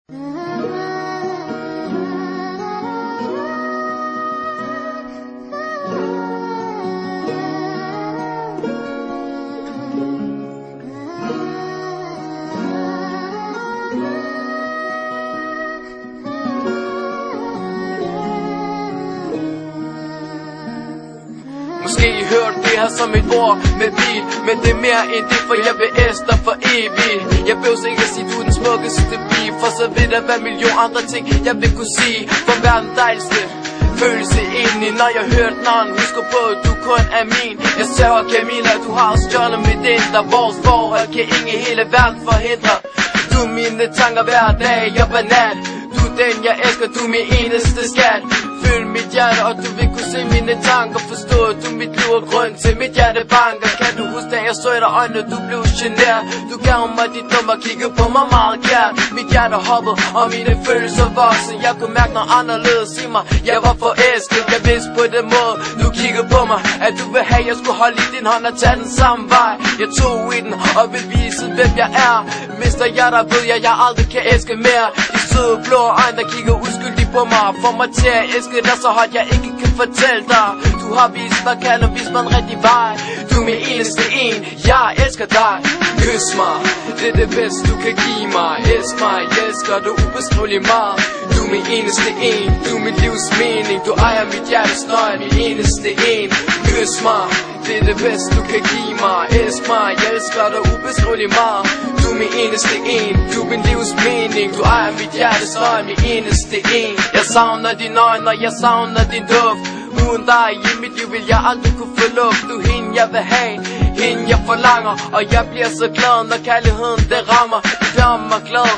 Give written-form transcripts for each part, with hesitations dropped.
Måske I hørte det her som et ord med bil, men det er mere end det, for jeg vil elske dig for evigt. Jeg behøver ikke at sige, du er den smukkeste pige, for så vil der være million andre ting, jeg vil kunne sige. For verden dejligste følelse indeni, når jeg hører et navn. Husker på, at du kun er min. Jeg sørger Camilla, du har stjålet mit indre. Vores forhold kan ingen i hele verden forhindre. Du er mine tanker hver dag og hver nat. Du er den jeg elsker, du er min eneste skat. Føl mit hjerte, og du vil kunne se mine tanker. Forstå, du mit liv og grund til mit hjerte banker. Kan du huske, da jeg så i dig øjnene, du blev genert. Du gav mig dit nummer, kiggede på mig meget kært. Mit hjerte hoppede, og mine følelser voksede. Jeg kunne mærke noget anderledes i mig. Jeg var forelsket, jeg vidste på den måde du kiggede på mig, at du vil have, jeg skulle holde i din hånd og tage den samme vej. Jeg tog i den, og vil vise, hvem jeg er. Mister jeg dig, ved jeg aldrig kan elske mere. De søde blå øjne, der kigger uskyldigt på mig, får mig til at elske dig så højt, jeg ikke kan fortælle dig. Du har vist mig, kan og vist mig en rigtig vej. Du er min eneste en, jeg elsker dig. Kys mig, det er det bedste du kan give mig. Elsk mig, jeg elsker dig ubeskriveligt meget. Du er min eneste en, du er mit livs mening. Du ejer mit hjertes nøje, min eneste en. Kys mig, det er det bedste du kan give mig. Elsk mig, jeg elsker dig ubeskriveligt meget. Du er min eneste en, du er min livs mening. Du ejer mit hjertes nøje, min eneste en. Jeg savner dine øjne, og jeg savner din duft. Uden dig i mit liv vil jeg aldrig kunne få luft. Du er hende jeg vil have, hende jeg forlanger. Og jeg bliver så glad, når kærligheden det rammer. Det gør mig glad,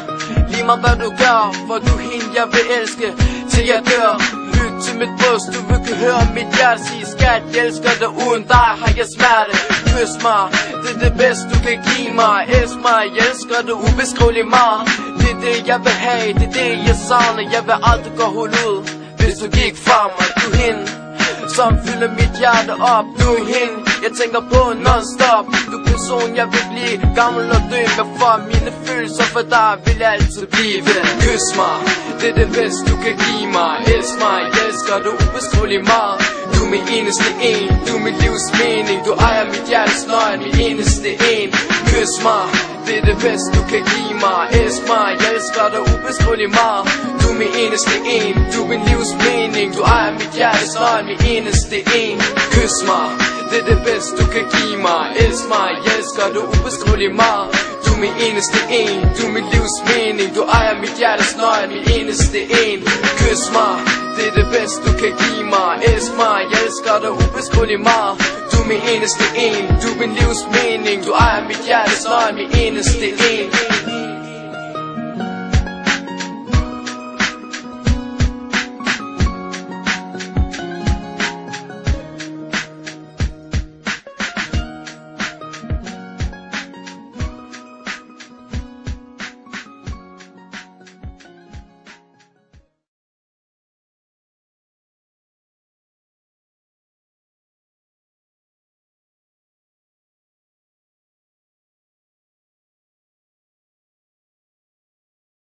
lige meget hvad du gør. For du er hende jeg vil elske, til jeg dør. Lyt til mit bryst, du vil kunne høre mit hjerte sige, skat, jeg elsker dig, uden dig har jeg smerte. Kys mig, det er det bedste du kan give mig. Elsk mig, jeg elsker dig ubeskriveligt meget. Det er det jeg vil have, det er det jeg savner. Jeg vil aldrig gå hul ud, hvis du gik fra mig. Du er hende, som fylder mit hjerte op. Du er hende, jeg tænker på non-stop. Du er person, jeg vil blive gammel og dø med. For mine følelser for dig vil jeg altid blive. Kys mig, det er det bedste du kan give mig. Elsk mig, jeg elsker dig ubeskriveligt meget. Du er min eneste en, du er mit livs mening. Du ejer mit hjertes nøje, min eneste en. Kys mig, det er det bedste du kan give mig. Elsk mig, jeg elsker dig ubeskriveligt meget. Du er min eneste en, du er min livs mening. Du ejer mit hjertes nøje, min eneste en. Kys mig, det er det bedste du kan give mig. Elsk mig, jeg elsker dig ubeskriveligt meget. Du er min eneste en, du er mit livs mening. Du ejer mit hjertes nøje, min eneste en. Kys mig, det er det bedste du kan give mig. Elsk mig, jeg elsker dig ubeskriveligt meget. Du er min eneste en, du er min livs mening. Du ejer mit hjertes nøje, min eneste en.